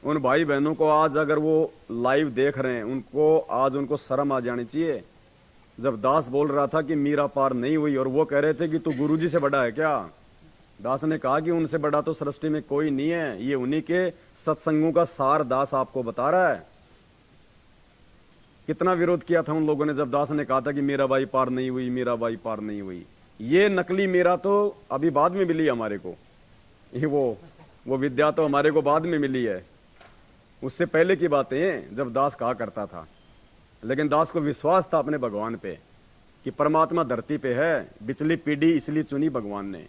उन भाई बहनों को आज अगर वो लाइव देख रहे हैं, उनको आज उनको शर्म आ जानी चाहिए। जब दास बोल रहा था कि मीरा पार नहीं हुई और वो कह रहे थे कि तू गुरुजी से बड़ा है क्या, दास ने कहा कि उनसे बड़ा तो सृष्टि में कोई नहीं है, ये उन्हीं के सत्संगों का सार दास आपको बता रहा है। कितना विरोध किया था उन लोगों ने जब दास ने कहा था कि मीराबाई पार नहीं हुई, मीराबाई पार नहीं हुई। ये नकली मीरा तो अभी बाद में मिली हमारे को, ये वो विद्या तो हमारे को बाद में मिली है। उससे पहले की बातें हैं जब दास कहा करता था। लेकिन दास को विश्वास था अपने भगवान पे कि परमात्मा धरती पे है, बिचली पीढ़ी इसलिए चुनी भगवान ने।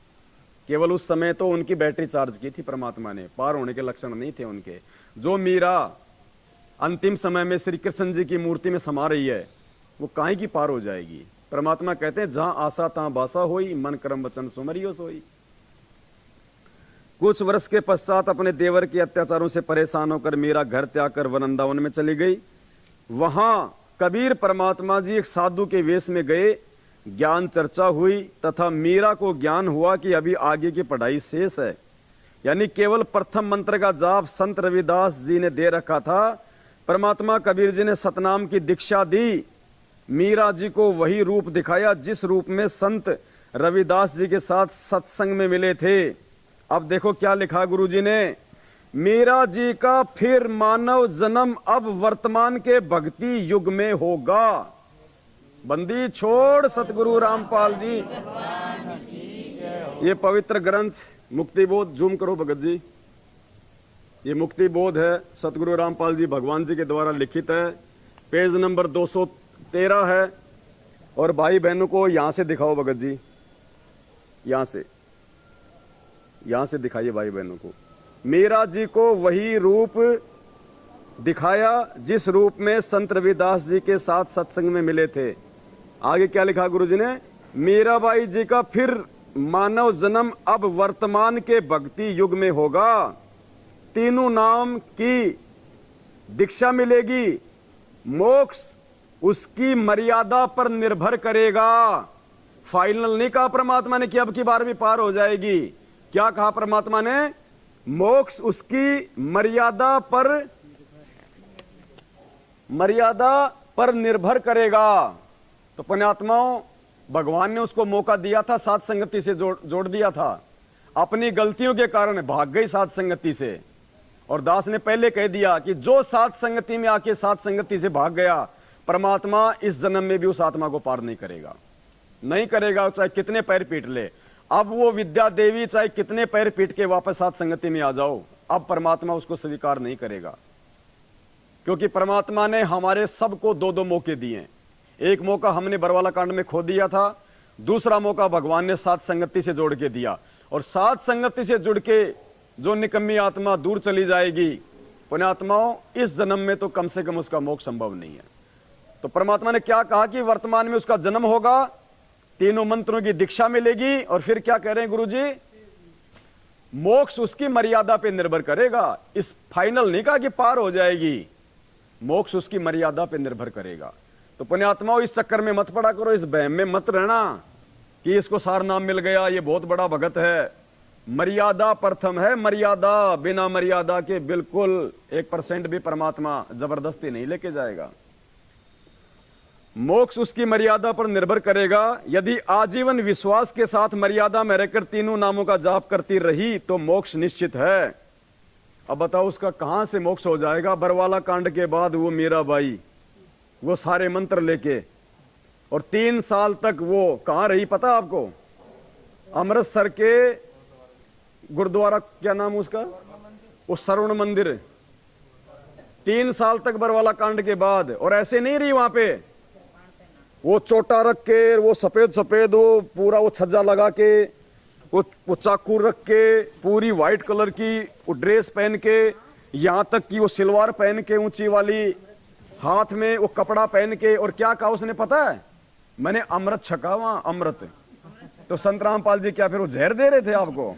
केवल उस समय तो उनकी बैटरी चार्ज की थी परमात्मा ने, पार होने के लक्षण नहीं थे उनके। जो मीरा अंतिम समय में श्री कृष्ण जी की मूर्ति में समा रही है, वो काहे की पार हो जाएगी। परमात्मा कहते हैं जहां आशा तहां बासा होई, मन कर्म वचन सुमरियो सोई। कुछ वर्ष के पश्चात अपने देवर के अत्याचारों से परेशान होकर मीरा घर त्याग कर वृंदावन में चली गई। वहां कबीर परमात्मा जी एक साधु के वेश में गए, ज्ञान चर्चा हुई तथा मीरा को ज्ञान हुआ कि अभी आगे की पढ़ाई शेष है। यानी केवल प्रथम मंत्र का जाप संत रविदास जी ने दे रखा था। परमात्मा कबीर जी ने सतनाम की दीक्षा दी, मीरा जी को वही रूप दिखाया जिस रूप में संत रविदास जी के साथ सत्संग में मिले थे। अब देखो क्या लिखा गुरु जी ने, मीरा जी का फिर मानव जन्म अब वर्तमान के भक्ति युग में होगा। बंदी छोड़ सतगुरु रामपाल जी। ये पवित्र ग्रंथ मुक्ति बोध, जूम करो भगत जी, ये मुक्ति बोध है, सतगुरु रामपाल जी भगवान जी के द्वारा लिखित है। पेज नंबर 213 है। और भाई बहनों को यहां से दिखाओ भगत जी, यहां से दिखाइए भाई बहनों को। मीरा जी को वही रूप दिखाया जिस रूप में संत रविदास जी के साथ सत्संग में मिले थे। आगे क्या लिखा गुरु जी ने, मीराबाई जी का फिर मानव जन्म अब वर्तमान के भक्ति युग में होगा। तीनों नाम की दीक्षा मिलेगी, मोक्ष उसकी मर्यादा पर निर्भर करेगा। फाइनल नहीं कहा परमात्मा ने कि अब की बार भी पार हो जाएगी। क्या कहा परमात्मा ने, मोक्ष उसकी मर्यादा पर निर्भर करेगा। तो पुण्यात्माओं, भगवान ने उसको मौका दिया था, साथ संगति से जोड़ दिया था। अपनी गलतियों के कारण भाग गई साथ संगति से। और दास ने पहले कह दिया कि जो साथ संगति में आके साथ संगति से भाग गया, परमात्मा इस जन्म में भी उस आत्मा को पार नहीं करेगा, चाहे कितने पैर पीट ले। अब वो विद्या देवी चाहे कितने पैर पीट के वापस साथ संगति में आ जाओ, अब परमात्मा उसको स्वीकार नहीं करेगा। क्योंकि परमात्मा ने हमारे सबको दो दो मौके दिए। एक मौका हमने बरवाला कांड में खो दिया था, दूसरा मौका भगवान ने साथ संगति से जोड़ के दिया। और साथ संगति से जुड़ के जो निकम्मी आत्मा दूर चली जाएगी, पुण्यात्माओं, इस जन्म में तो कम से कम उसका मोक्ष संभव नहीं है। तो परमात्मा ने क्या कहा कि वर्तमान में उसका जन्म होगा, तीनों मंत्रों की दीक्षा मिलेगी, और फिर क्या कह रहे हैं गुरुजी, मोक्ष उसकी मर्यादा पे निर्भर करेगा। इस फाइनल नहीं कहा कि पार हो जाएगी, मोक्ष उसकी मर्यादा पे निर्भर करेगा। तो पुण्यात्माओं, इस चक्कर में मत पड़ा करो, इस बहम में मत रहना कि इसको सार नाम मिल गया, ये बहुत बड़ा भगत है। मर्यादा प्रथम है, मर्यादा। बिना मर्यादा के बिल्कुल 1% भी परमात्मा जबरदस्ती नहीं लेके जाएगा। मोक्ष उसकी मर्यादा पर निर्भर करेगा। यदि आजीवन विश्वास के साथ मर्यादा में रहकर तीनों नामों का जाप करती रही तो मोक्ष निश्चित है। अब बताओ उसका कहां से मोक्ष हो जाएगा। बरवाला कांड के बाद वो मीराबाई वो सारे मंत्र लेके, और 3 साल तक वो कहां रही पता आपको, अमृतसर के गुरुद्वारा, क्या नाम उसका, वो स्वर्ण मंदिर। 3 साल तक बरवाला कांड के बाद, और ऐसे नहीं रही वहां पे, वो चोटा रख के, वो सफेद वो पूरा वो छज्जा लगा के, वो चाकू रख के, पूरी व्हाइट कलर की वो ड्रेस पहन के, यहां तक कि वो सिलवार पहन के ऊंची वाली, हाथ में वो कपड़ा पहन के। और क्या कहा उसने पता है, मैंने अमृत छका वहां, अमृत। तो संत रामपाल जी क्या फिर वो जहर दे रहे थे आपको,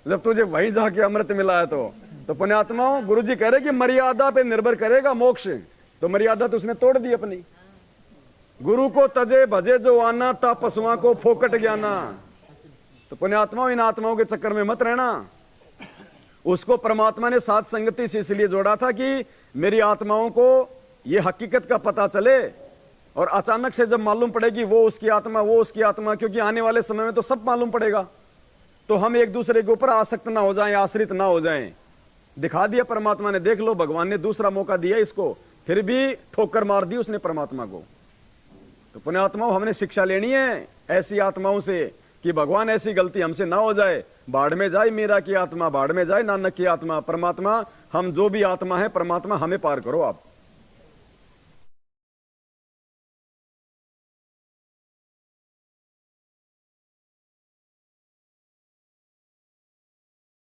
जब तुझे वहीं जाके अमृत मिला है? तो पुण्यात्माओं, गुरु जी कह रहे कि मर्यादा पे निर्भर करेगा मोक्ष। तो मर्यादा तो उसने तोड़ दी अपनी। गुरु को तजे भजे जो आना, ता पशुआ को फोकट ज्ञाना। तो पुण्यात्माओं, इन आत्माओं के चक्कर में मत रहना। उसको परमात्मा ने साथ संगति से इसलिए जोड़ा था कि मेरी आत्माओं को ये हकीकत का पता चले, और अचानक से जब मालूम पड़ेगी वो उसकी आत्मा, वो उसकी आत्मा, क्योंकि आने वाले समय में तो सब मालूम पड़ेगा, तो हम एक दूसरे के ऊपर आसक्त ना हो जाएं, आश्रित ना हो जाएं। दिखा दिया परमात्मा ने, देख लो भगवान ने दूसरा मौका दिया इसको, फिर भी ठोकर मार दी उसने परमात्मा को। तो पुण्यात्माओं, हमने शिक्षा लेनी है ऐसी आत्माओं से कि भगवान ऐसी गलती हमसे ना हो जाए। बाढ़ में जाए मीरा की आत्मा, बाढ़ में जाए नानक की आत्मा, परमात्मा हम जो भी आत्मा है, परमात्मा हमें पार करो आप।